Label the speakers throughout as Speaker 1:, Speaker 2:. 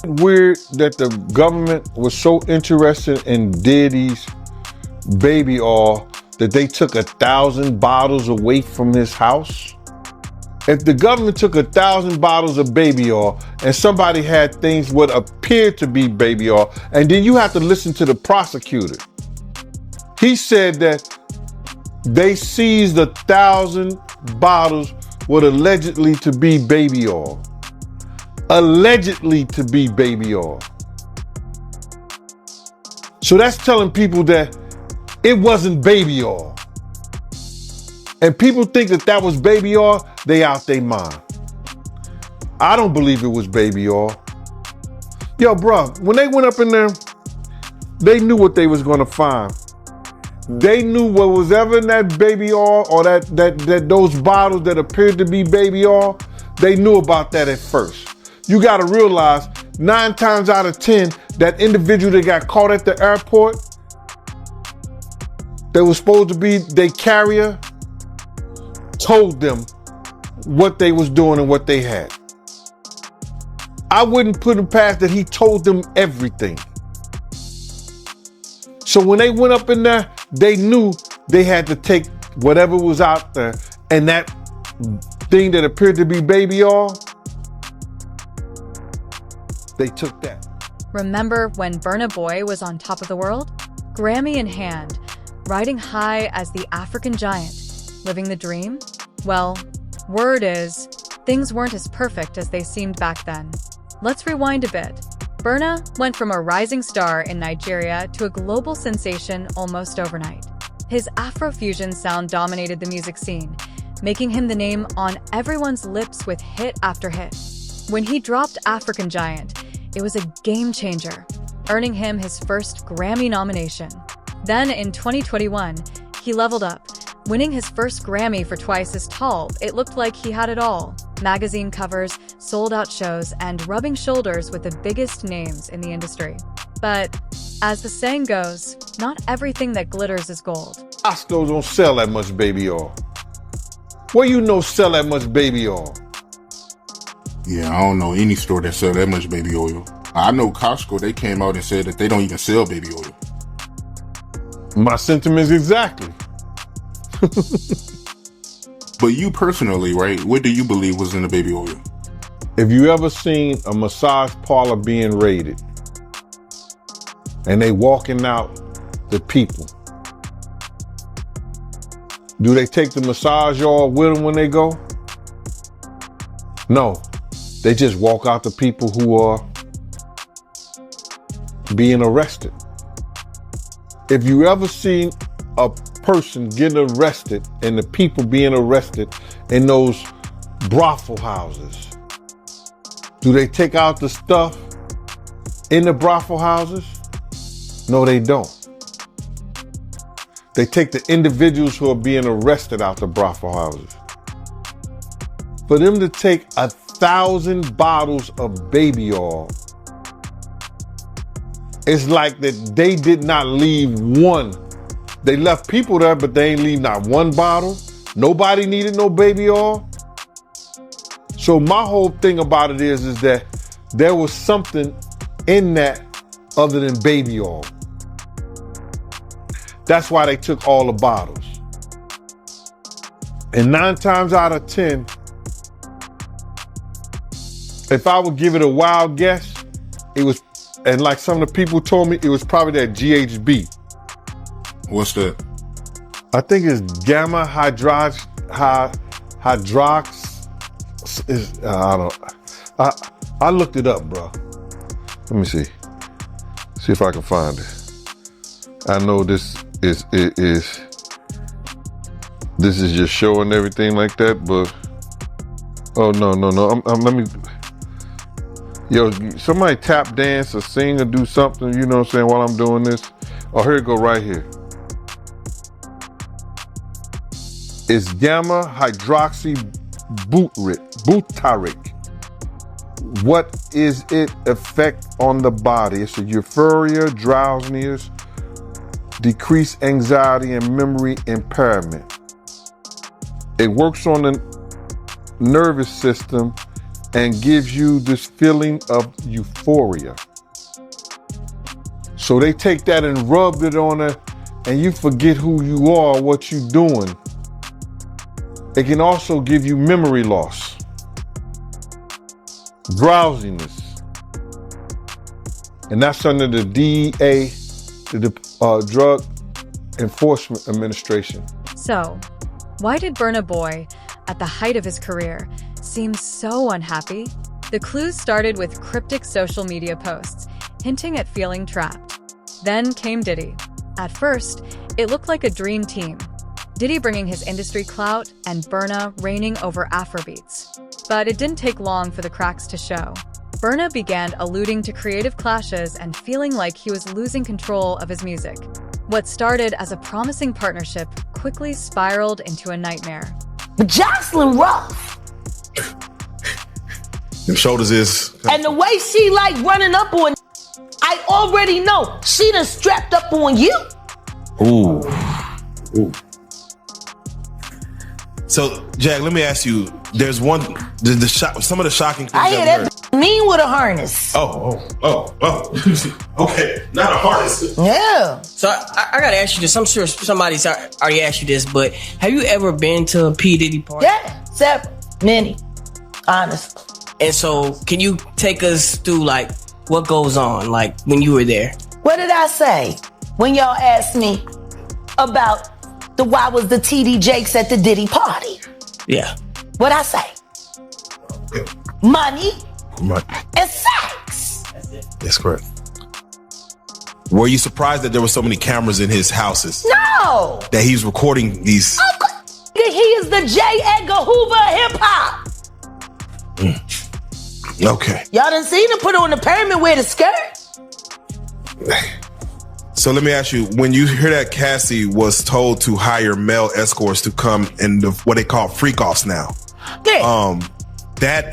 Speaker 1: Weird that the government was so interested in Diddy's baby oil that they took 1,000 bottles away from his house? If the government took 1,000 bottles of baby oil and somebody had things what appeared to be baby oil, and then you have to listen to the prosecutor. He said that they seized 1,000 bottles what allegedly to be baby oil. Allegedly to be baby oil. So that's telling people that it wasn't baby oil. And people think that that was baby oil, they out their mind. I don't believe it was baby oil. Yo, bro, when they went up in there, they knew what they was gonna find. They knew what was ever in that baby oil or that those bottles that appeared to be baby oil, they knew about that at first. You gotta realize 9 times out of 10, that individual that got caught at the airport, that was supposed to be their carrier, told them what they was doing and what they had. I wouldn't put him past that he told them everything. So when they went up in there, they knew they had to take whatever was out there, and that thing that appeared to be baby oil, they took that.
Speaker 2: Remember when Burna Boy was on top of the world? Grammy in hand, riding high as the African giant, living the dream? Well, word is, things weren't as perfect as they seemed back then. Let's rewind a bit. Burna went from a rising star in Nigeria to a global sensation almost overnight. His Afrofusion sound dominated the music scene, making him the name on everyone's lips with hit after hit. When he dropped African Giant, it was a game changer, earning him his first Grammy nomination. Then in 2021, he leveled up, winning his first Grammy for Twice as Tall. It looked like he had it all: magazine covers, sold-out shows, and rubbing shoulders with the biggest names in the industry. But as the saying goes, not everything that glitters is gold.
Speaker 1: Costco don't sell that much baby oil. Where you know sell that much baby oil?
Speaker 3: Yeah, I don't know any store that sell that much baby oil. I know Costco, they came out and said that they don't even sell baby oil.
Speaker 1: My sentiments exactly.
Speaker 3: But you personally, right, what do you believe was in the baby oil?
Speaker 1: If you ever seen a massage parlor being raided and they walking out the people, do they take the massage oil with them when they go? No, they just walk out the people who are being arrested. If you ever seen a person getting arrested and the people being arrested in those brothel houses, do they take out the stuff in the brothel houses? No, they don't. They take the individuals who are being arrested out the brothel houses. For them to take 1,000 bottles of baby oil, it's like that they did not leave one. They left people there, but they ain't leave not one bottle. Nobody needed no baby oil. So my whole thing about it is that there was something in that other than baby oil. That's why they took all the bottles. And 9 times out of 10, if I would give it a wild guess, it was, and like some of the people told me, it was probably that GHB.
Speaker 3: What's that?
Speaker 1: I think it's gamma hydrox. I looked it up, bro. Let me see. See if I can find it. I know this is just showing everything like that, but oh no. Let me. Yo, somebody tap dance or sing or do something. You know what I'm saying? While I'm doing this. Oh, here it go right here. It's gamma hydroxy butyric. What is its effect on the body? It's a euphoria, drowsiness, decreased anxiety, and memory impairment. It works on the nervous system and gives you this feeling of euphoria. So they take that and rub it on her, and you forget who you are, what you're doing. It can also give you memory loss, drowsiness, and that's under the DEA, the Drug Enforcement Administration.
Speaker 2: So, why did Burna Boy, at the height of his career, seem so unhappy? The clues started with cryptic social media posts, hinting at feeling trapped. Then came Diddy. At first, it looked like a dream team. Diddy bringing his industry clout and Burna reigning over Afrobeats. But it didn't take long for the cracks to show. Burna began alluding to creative clashes and feeling like he was losing control of his music. What started as a promising partnership quickly spiraled into a nightmare.
Speaker 4: But Jocelyn rough.
Speaker 3: Them shoulders is.
Speaker 4: And the way she like running up on, I already know she done strapped up on you.
Speaker 5: Ooh. Ooh. So, Jack, let me ask you. There's some of the shocking things
Speaker 4: I hear that mean with a harness.
Speaker 5: Oh. Okay, not a harness.
Speaker 4: Yeah.
Speaker 6: So I gotta ask you this. I'm sure somebody's already asked you this, but have you ever been to a P. Diddy party?
Speaker 4: Yeah, several, many, honestly.
Speaker 6: And so, can you take us through like what goes on, like when you were there?
Speaker 4: What did I say when y'all asked me about why was the TD Jakes at the Diddy party?
Speaker 6: Yeah.
Speaker 4: What'd I say? Money and sex.
Speaker 5: That's correct. Were you surprised that there were so many cameras in his houses?
Speaker 4: No.
Speaker 5: That he's recording these?
Speaker 4: He is the J. Edgar Hoover of hip hop.
Speaker 5: Okay.
Speaker 4: Y'all done seen him put on the pyramid with a skirt?
Speaker 5: So let me ask you, when you hear that Cassie was told to hire male escorts to come in what they call freak-offs now.
Speaker 4: Yeah.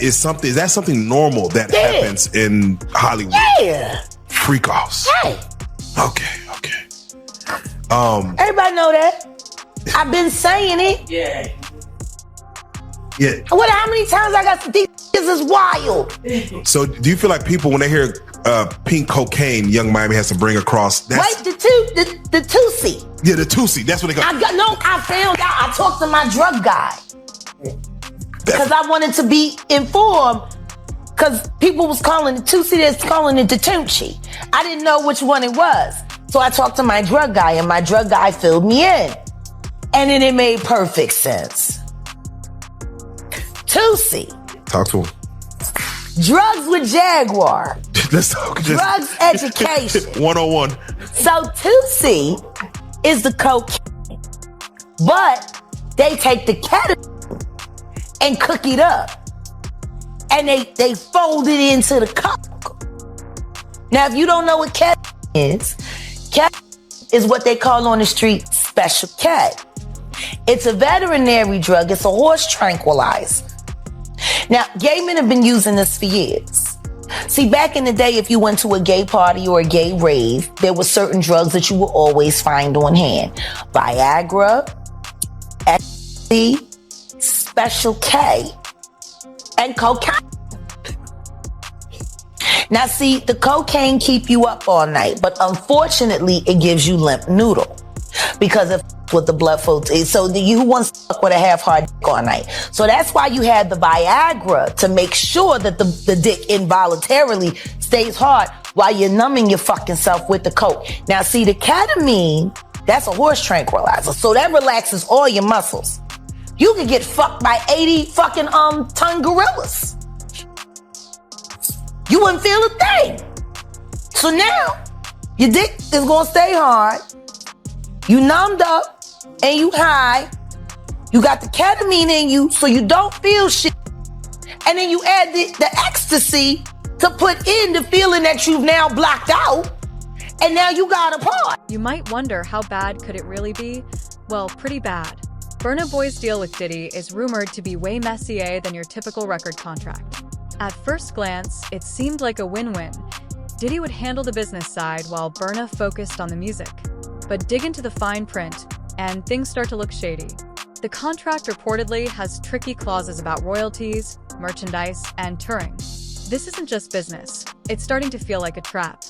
Speaker 5: Is that something normal that happens in Hollywood?
Speaker 4: Yeah.
Speaker 5: Freak-offs.
Speaker 4: Hey.
Speaker 5: Okay.
Speaker 4: Everybody know that. I've been saying it.
Speaker 6: Yeah.
Speaker 5: Yeah.
Speaker 4: How many times I got these is wild.
Speaker 5: So do you feel like people, when they hear pink cocaine, Young Miami has to bring across?
Speaker 4: Wait, the Tusi.
Speaker 5: Yeah, the Tusi. That's what they call.
Speaker 4: I found out. I talked to my drug guy because I wanted to be informed. Because people was calling the Tusi, that's calling it the Tunchi. I didn't know which one it was, so I talked to my drug guy, and my drug guy filled me in, and then it made perfect sense. Tusi.
Speaker 5: Talk to him.
Speaker 4: Drugs with Jaguar.
Speaker 5: Let's talk.
Speaker 4: Drugs education.
Speaker 5: 101.
Speaker 4: So Tusi is the cocaine, but they take the ketamine and cook it up, and they fold it into the coke. Now, if you don't know what ketamine is what they call on the street Special K. It's a veterinary drug. It's a horse tranquilizer. Now, gay men have been using this for years. See, back in the day, if you went to a gay party or a gay rave, there were certain drugs that you would always find on hand. Viagra, ecstasy, Special K, and cocaine. Now, see, the cocaine keep you up all night, but unfortunately, it gives you limp noodle because of what the blood flow is. So you wants to fuck with a half-hard dick all night. So that's why you had the Viagra, to make sure that the dick involuntarily stays hard while you're numbing your fucking self with the coke. Now, see, the ketamine, that's a horse tranquilizer. So that relaxes all your muscles. You could get fucked by 80 fucking ton gorillas. You wouldn't feel a thing. So now, your dick is gonna stay hard. You numbed up and you high. You got the ketamine in you so you don't feel shit. And then you add the ecstasy to put in the feeling that you've now blocked out. And now you got a part.
Speaker 2: You might wonder, how bad could it really be? Well, pretty bad. Burna Boy's deal with Diddy is rumored to be way messier than your typical record contract. At first glance, it seemed like a win-win. Diddy would handle the business side while Burna focused on the music. But dig into the fine print, and things start to look shady. The contract reportedly has tricky clauses about royalties, merchandise, and touring. This isn't just business. It's starting to feel like a trap.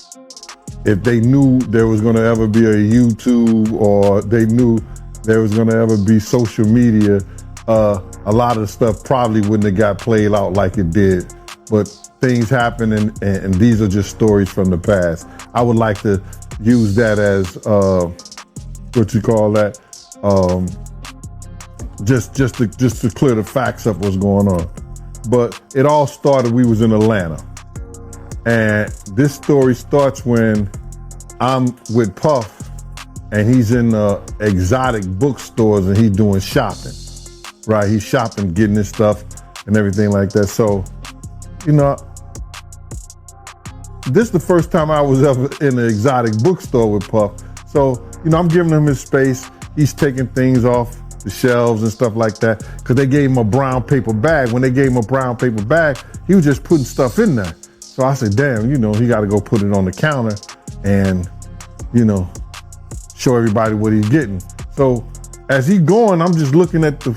Speaker 1: If they knew there was gonna ever be a YouTube, or they knew there was gonna ever be social media, a lot of the stuff probably wouldn't have got played out like it did. But things happen, and these are just stories from the past. I would like to use that as, what you call that? Just to clear the facts up what's going on. But it all started, we was in Atlanta. And this story starts when I'm with Puff, and he's in exotic bookstores and he's doing shopping, right? He's shopping, getting his stuff and everything like that. So, you know, this is the first time I was ever in an exotic bookstore with Puff. So, you know, I'm giving him his space. He's taking things off the shelves and stuff like that, because they gave him a brown paper bag. When they gave him a brown paper bag, he was just putting stuff in there. So I said, damn, you know, he got to go put it on the counter and, you know, show everybody what he's getting. So as he going, I'm just looking at the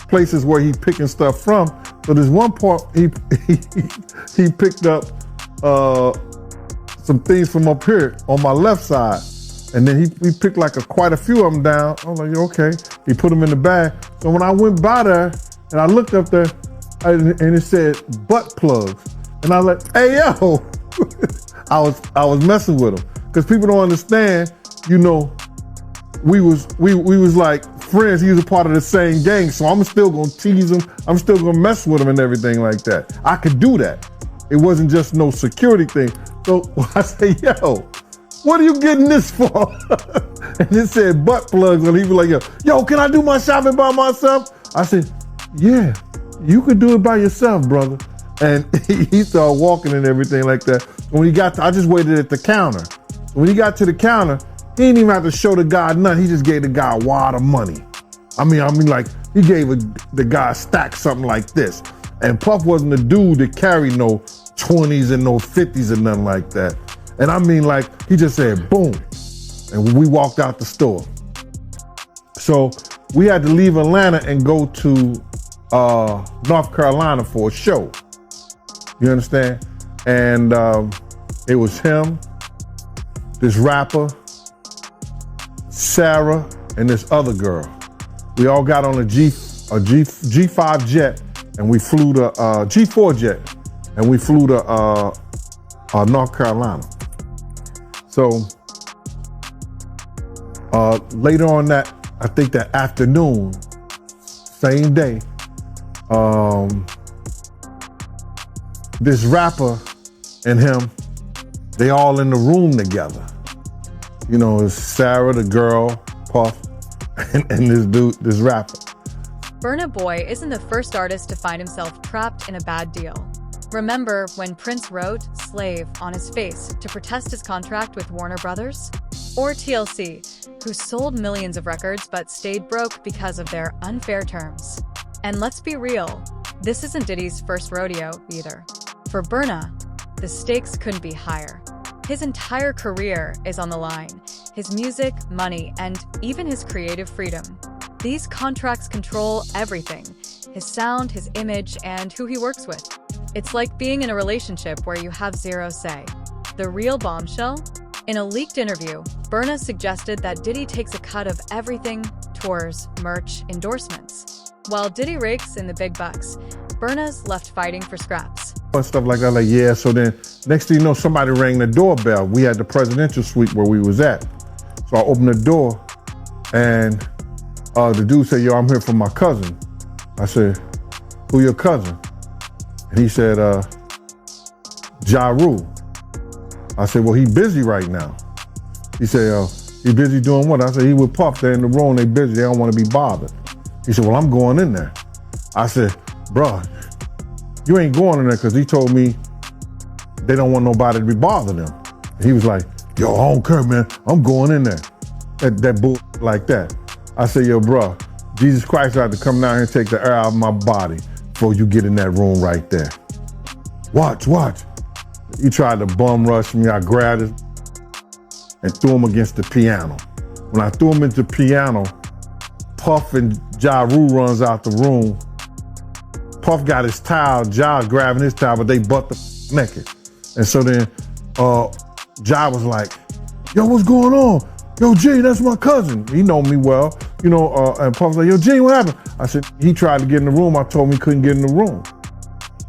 Speaker 1: places where he picking stuff from. So there's one part he picked up some things from up here on my left side. And then he picked like quite a few of them down. I was like, okay. He put them in the bag. So when I went by there and I looked up there and it said butt plugs. And I was like, hey, yo. I was messing with him. Because people don't understand, you know, we was like friends. He was a part of the same gang. So I'm still gonna tease him. I'm still gonna mess with him and everything like that. I could do that. It wasn't just no security thing. So I say, yo, what are you getting this for? And it said butt plugs. And he was like, yo, can I do my shopping by myself? I said, yeah, you could do it by yourself, brother. And he started walking and everything like that. When he got to, I just waited at the counter. When he got to the counter, he didn't even have to show the guy nothing. He just gave the guy a wad of money. I mean, like he gave the guy a stack, something like this. And Puff wasn't the dude that carried no 20s and no 50s and nothing like that. And I mean, like, he just said, boom. And we walked out the store. So we had to leave Atlanta and go to North Carolina for a show. You understand? And it was him, this rapper, Sarah, and this other girl. We all got on a G5 jet, and we flew to G4 jet, and we flew to North Carolina. So later on that, I think that afternoon, same day, this rapper and him, they all in the room together. You know, it's Sarah, the girl, Puff, and this dude, this rapper.
Speaker 2: Burna Boy isn't the first artist to find himself trapped in a bad deal. Remember when Prince wrote "Slave" on his face to protest his contract with Warner Brothers? Or TLC, who sold millions of records but stayed broke because of their unfair terms. And let's be real, this isn't Diddy's first rodeo either. For Burna, the stakes couldn't be higher. His entire career is on the line. His music, money, and even his creative freedom. These contracts control everything: his sound, his image, and who he works with. It's like being in a relationship where you have zero say. The real bombshell? In a leaked interview, Burna suggested that Diddy takes a cut of everything: tours, merch, endorsements. While Diddy rakes in the big bucks, Burna's left fighting for scraps.
Speaker 1: And stuff like that, like, yeah, so then next thing you know, somebody rang the doorbell. We had the presidential suite where we was at. So I opened the door and the dude said, yo, I'm here for my cousin. I said, who your cousin? And he said, Ja Rule. I said, well, he busy right now. He said, he busy doing what? I said, he with Puff, they're in the room, they busy, they don't want to be bothered. He said, well, I'm going in there. I said, bro, you ain't going in there, because he told me they don't want nobody to be bothering them. And he was like, yo, I don't care, man, I'm going in there. That bull like that. I said, yo, bro, Jesus Christ had to come down here and take the air out of my body before you get in that room right there. Watch. He tried to bum rush me. I grabbed him and threw him against the piano. When I threw him into the piano, Puff and Ja Rule runs out the room. Puff got his towel, Ja grabbing his towel, but they butt the naked. And so then Ja was like, yo, what's going on? Yo, G, that's my cousin. He know me well, you know, and Puff was like, yo, G, what happened? I said, he tried to get in the room. I told him he couldn't get in the room.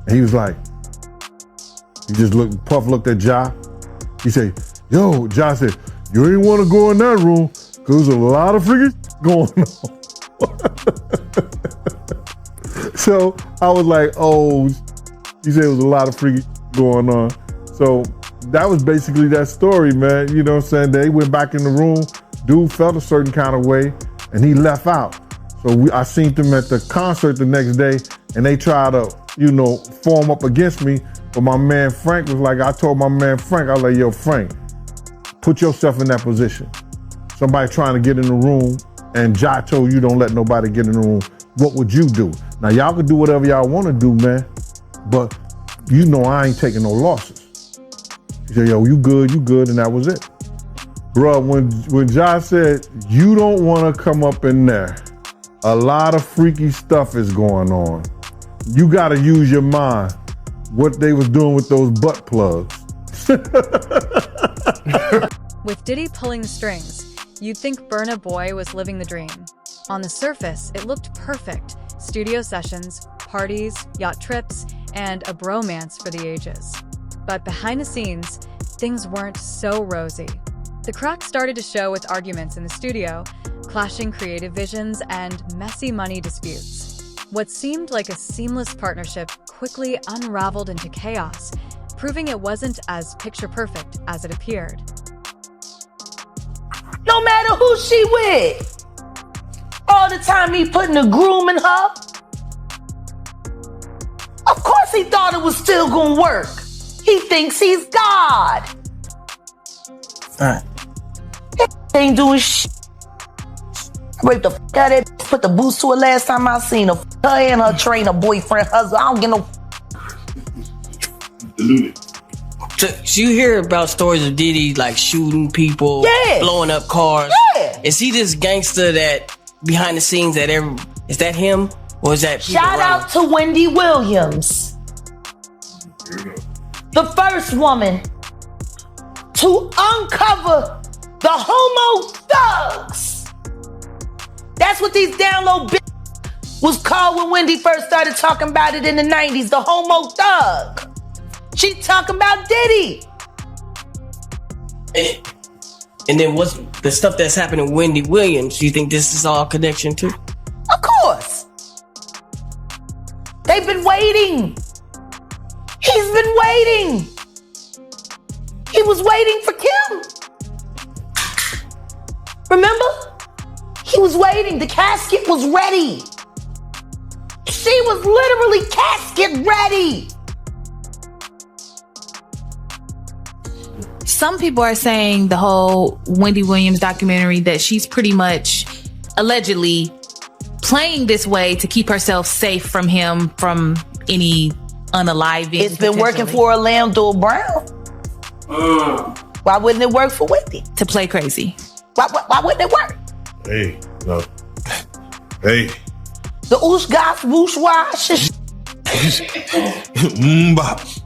Speaker 1: And he was like, Puff looked at Ja. He said, yo, Ja said, you ain't want to go in that room because there's a lot of freaking going on. So I was like, oh, he said it was a lot of freaking going on. So that was basically that story, man. You know what I'm saying? They went back in the room. Dude felt a certain kind of way, and he left out. So I seen them at the concert the next day, and they tried to, you know, form up against me. But my man Frank was like, I told my man Frank, I was like, yo, Frank, put yourself in that position. Somebody trying to get in the room, and Ja told you don't let nobody get in the room. What would you do? Now, y'all can do whatever y'all want to do, man, but you know I ain't taking no losses. He said, yo, you good, and that was it. Bruh, when Ja said, you don't want to come up in there, a lot of freaky stuff is going on. You got to use your mind. What they was doing with those butt plugs.
Speaker 2: With Diddy pulling the strings, you'd think Burna Boy was living the dream. On the surface, it looked perfect. Studio sessions, parties, yacht trips, and a bromance for the ages. But behind the scenes, things weren't so rosy. The cracks started to show with arguments in the studio, clashing creative visions, and messy money disputes. What seemed like a seamless partnership quickly unraveled into chaos, proving it wasn't as picture-perfect as it appeared.
Speaker 4: No matter who she with, all the time he putting a groom in her. Of course he thought it was still gonna work. He thinks he's God. He ain't doing shit. Raped the fuck out of that, put the boots to her last time I seen her. Her and her trainer, boyfriend, husband. I don't get no.
Speaker 6: So you hear about stories of Diddy like shooting people, blowing up cars.
Speaker 4: Yeah.
Speaker 6: Is he this gangster that behind the scenes that is that him or is that
Speaker 4: Shout out to Wendy Williams, the first woman to uncover the homo thugs. That's what these down low bitches was called when Wendy first started talking about it in the 90s, the homo thug. She talking about Diddy.
Speaker 6: And then what's the stuff that's happening to Wendy Williams? Do you think this is all connection too?
Speaker 4: Of course. They've been waiting. He's been waiting. He was waiting for Kim. Remember? He was waiting. The casket was ready. She was literally casket ready.
Speaker 7: Some people are saying the whole Wendy Williams documentary that she's pretty much allegedly playing this way to keep herself safe from him, from any unaliving.
Speaker 4: It's been working for Orlando Brown. Why wouldn't it work for Wendy?
Speaker 7: To play crazy.
Speaker 4: Why wouldn't it work?
Speaker 3: Hey, no. Hey.
Speaker 4: The oosh gosh whoosh wash.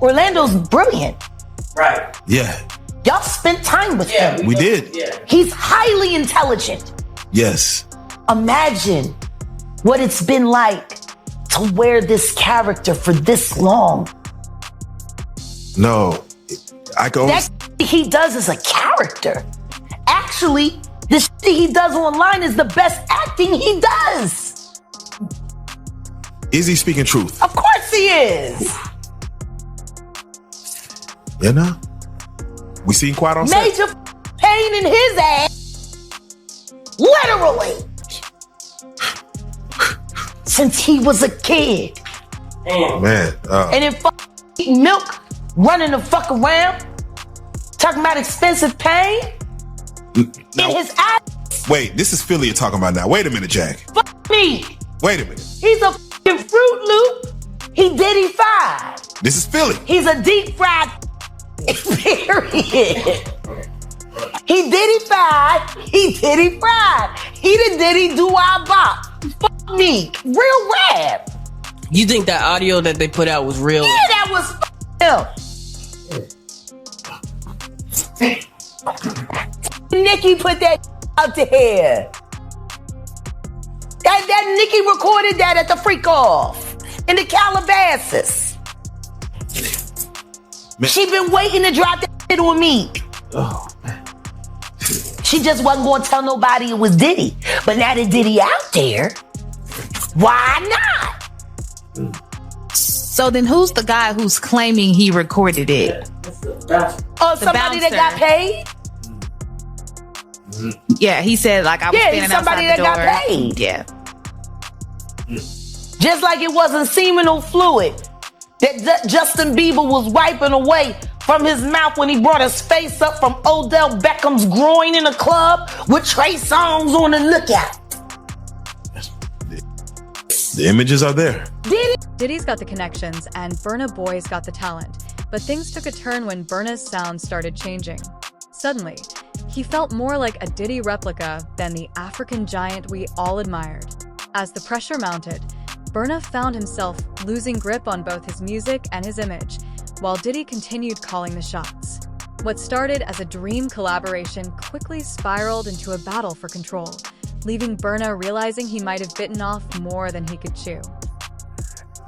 Speaker 4: Orlando's brilliant.
Speaker 5: Right. Yeah.
Speaker 4: Y'all spent time with him.
Speaker 5: We did.
Speaker 6: Yeah.
Speaker 4: He's highly intelligent.
Speaker 5: Yes.
Speaker 4: Imagine what it's been like to wear this character for this long.
Speaker 5: No. I can
Speaker 4: That he does is a character. Actually, the shit he does online is the best acting he does.
Speaker 5: Is he speaking truth?
Speaker 4: Of course he is.
Speaker 5: You know? We seen Quiet on set.
Speaker 4: Major pain in his ass. Literally. Since he was a kid.
Speaker 5: Man.
Speaker 4: And then eating milk, running the fuck around, talking about expensive pain.
Speaker 5: Now,
Speaker 4: In his eyes.
Speaker 5: wait, this is Philly you're talking about now. Wait a minute, Jack.
Speaker 4: Fuck me.
Speaker 5: Wait a minute.
Speaker 4: He's a fucking Fruit Loop. He Diddy fried.
Speaker 5: This is Philly.
Speaker 4: He's a deep fried period. He Diddy fried. He Diddy fried. He the Diddy do I bop. Fuck me. Real rap.
Speaker 6: You think that audio that they put out was real?
Speaker 4: Yeah, that was him. Nicki put that out there. That Nicki recorded that at the freak off in the Calabasas. She been waiting to drop that shit on me.
Speaker 8: Oh, man.
Speaker 4: She just wasn't going to tell nobody it was Diddy. But now that Diddy out there, why not?
Speaker 7: So then who's the guy who's claiming he recorded it?
Speaker 4: Oh, somebody that got paid?
Speaker 7: Yeah, he said like I was standing
Speaker 4: somebody
Speaker 7: outside the
Speaker 4: that
Speaker 7: door.
Speaker 4: got paid.
Speaker 7: Yeah.
Speaker 4: Just like it wasn't seminal fluid that Justin Bieber was wiping away from his mouth when he brought his face up from Odell Beckham's groin in a club with Trey Songz on the lookout.
Speaker 5: The images are there.
Speaker 2: Diddy's got the connections and Burna Boy's got the talent. But things took a turn when Burna's sound started changing. Suddenly, he felt more like a Diddy replica than the African giant we all admired. As the pressure mounted, Burna found himself losing grip on both his music and his image, while Diddy continued calling the shots. What started as a dream collaboration quickly spiraled into a battle for control, leaving Burna realizing he might have bitten off more than he could chew.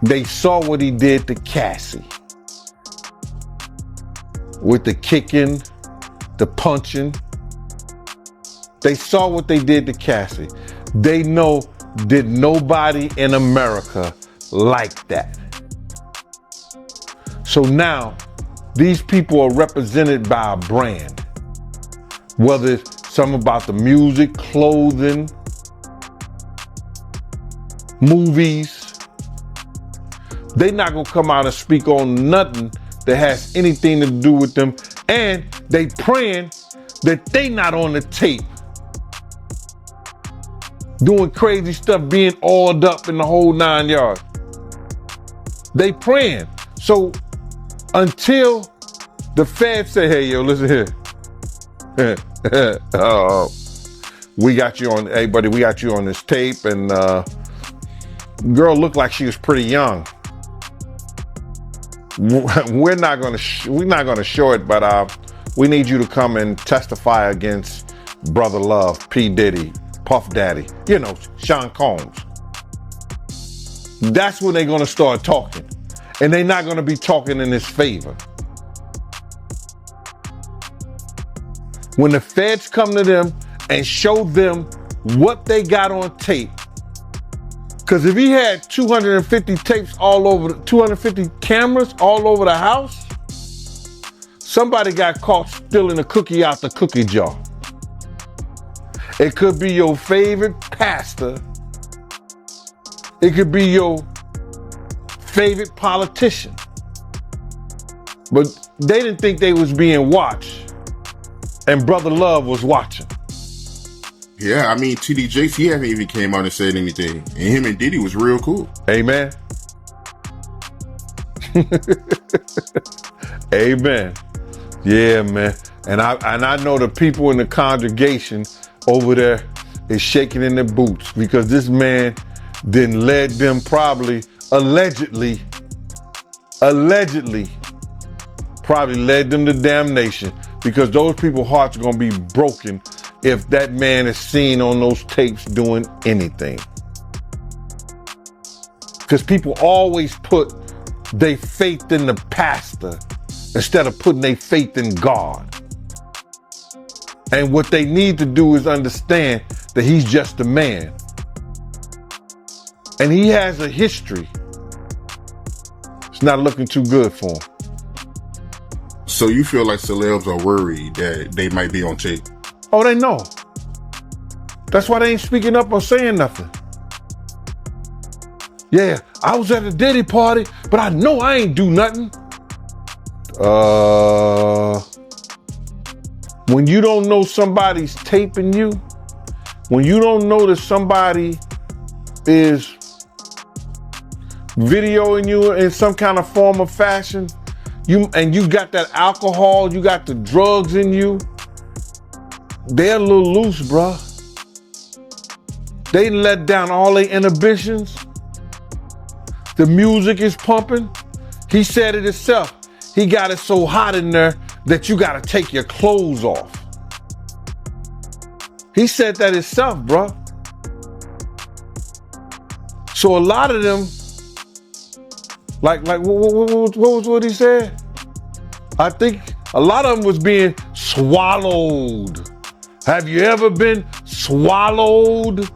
Speaker 1: They saw what he did to Cassie. With the kicking, the punching. They saw what they did to Cassie. They know did nobody in America like that. So now, these people are represented by a brand. Whether it's something about the music, clothing, movies. They're not gonna come out and speak on nothing that has anything to do with them. And they praying that they not on the tape. Doing crazy stuff, being oiled up in the whole 9 yards. They praying. So until the feds say, hey, yo, listen here. We got you on, hey, buddy, we got you on this tape. And girl looked like she was pretty young. We're not gonna show it, but we need you to come and testify against Brother Love, P. Diddy, Puff Daddy, you know, Sean Combs. That's when they're gonna start talking. And they're not gonna be talking in his favor. When the feds come to them and show them what they got on tape, because if he had 250 tapes all over, 250 cameras all over the house, somebody got caught stealing a cookie out the cookie jar. It could be your favorite pastor. It could be your favorite politician. But they didn't think they was being watched. And Brother Love was watching.
Speaker 3: Yeah, I mean, TD Jakes, he haven't even came out and said anything. And him and Diddy was real cool.
Speaker 1: Amen. Amen. Yeah, man. And I know the people in the congregation over there is shaking in their boots because this man then led them probably, allegedly probably led them to damnation because those people's hearts are going to be broken if that man is seen on those tapes doing anything. Because people always put their faith in the pastor instead of putting their faith in God. And what they need to do is understand that he's just a man. And he has a history. It's not looking too good for him.
Speaker 3: So you feel like celebs are worried that they might be on tape?
Speaker 1: Oh, they know. That's why they ain't speaking up or saying nothing. Yeah, I was at a Diddy party, but I know I ain't do nothing. When you don't know somebody's taping you, when you don't know that somebody is videoing you in some kind of form or fashion, you got that alcohol, you got the drugs in you, they're a little loose, bruh. They let down all their inhibitions. The music is pumping. He said it himself. He got it so hot in there that you got to take your clothes off. He said that himself, bro. So a lot of them, what was what he said? I think a lot of them was being swallowed. Have you ever been swallowed?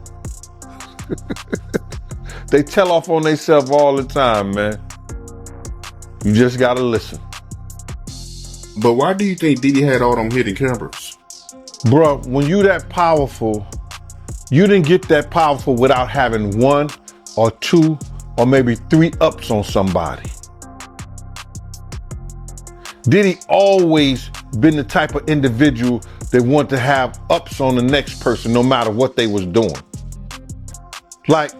Speaker 1: They tell off on themselves all the time, man. You just gotta listen.
Speaker 3: But why do you think Diddy had all them hidden cameras?
Speaker 1: Bruh, when you that powerful, you didn't get that powerful without having 1 or 2 or maybe 3 ups on somebody. Diddy always been the type of individual that want to have ups on the next person no matter what they was doing. Like,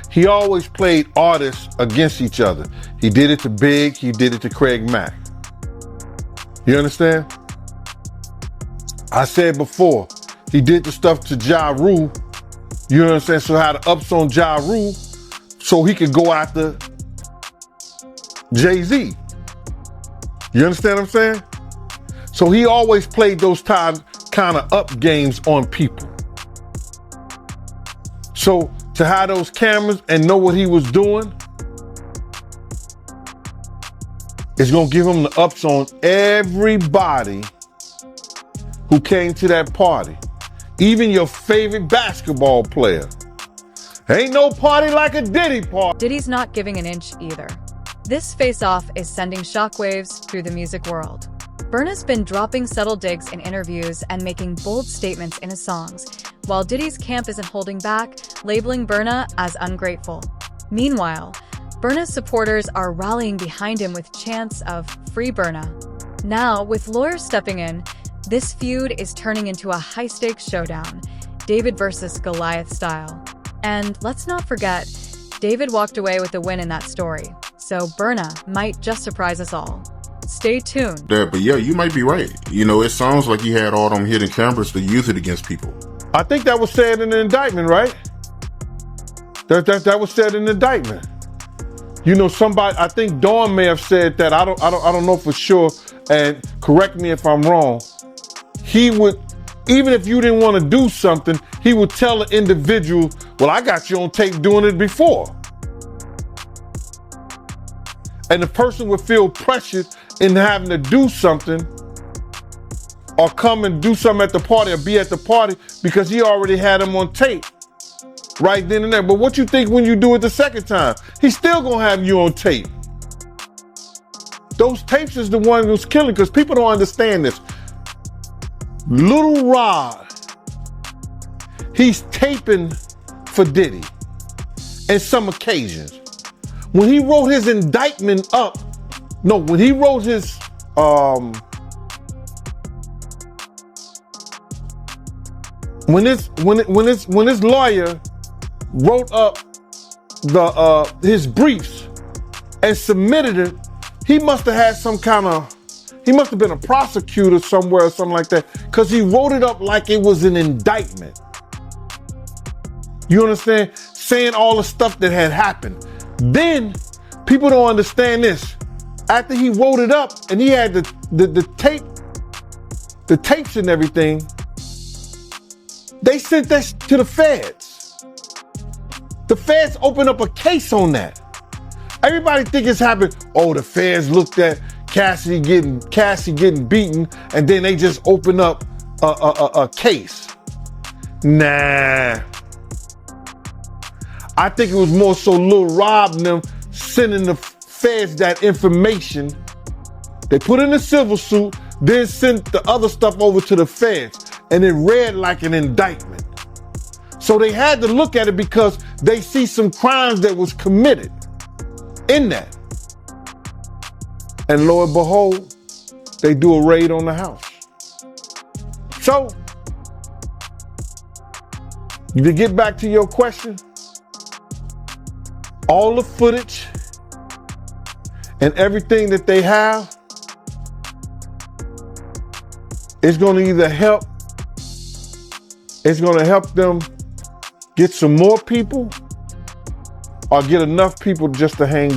Speaker 1: he always played artists against each other. He did it to Big, he did it to Craig Mack. You understand? I said before, he did the stuff to Ja Rule. You know what I'm saying? So how the ups on Ja Rule so he could go after Jay-Z. You understand what I'm saying? So he always played those kind of up games on people. So to have those cameras and know what he was doing, it's gonna give him the ups on everybody who came to that party. Even your favorite basketball player. Ain't no party like a Diddy party.
Speaker 2: Diddy's not giving an inch either. This face-off is sending shockwaves through the music world. Burna's been dropping subtle digs in interviews and making bold statements in his songs, while Diddy's camp isn't holding back, labeling Burna as ungrateful. Meanwhile, Burna's supporters are rallying behind him with chants of "Free Burna." Now, with lawyers stepping in, this feud is turning into a high-stakes showdown, David versus Goliath style. And let's not forget, David walked away with the win in that story, so Burna might just surprise us all. Stay tuned.
Speaker 3: But yeah, you might be right. You know, it sounds like he had all them hidden cameras to use it against people.
Speaker 1: I think that was said in the indictment, right? That was said in the indictment. You know, somebody, I think Dawn may have said that. I don't know for sure. And correct me if I'm wrong. He would, even if you didn't want to do something, he would tell the individual, well, I got you on tape doing it before. And the person would feel pressured in having to do something or come and do something at the party or be at the party because he already had them on tape right then and there. But what you think when you do it the second time? He's still gonna have you on tape. Those tapes is the one who's killing, because people don't understand this. Little Rod, he's taping for Diddy in some occasions. When he wrote his indictment up, when he wrote his when his lawyer wrote up his briefs and submitted it, he must have had he must have been a prosecutor somewhere or something like that, because he wrote it up like it was an indictment. You understand? Saying all the stuff that had happened. Then people don't understand this. After he wrote it up and he had the tapes and everything, they sent that to the feds. The feds opened up a case on that. Everybody think it's happened. Oh, the feds looked at Cassie getting beaten, and then they just open up a case. Nah. I think it was more so Lil Rob and them sending the feds that information. They put in a civil suit, then sent the other stuff over to the feds, and it read like an indictment. So they had to look at it because they see some crimes that was committed in that. And lo and behold, they do a raid on the house. So, to get back to your question, all the footage and everything that they have is going to either help, it's going to help them get some more people, or get enough people just to hang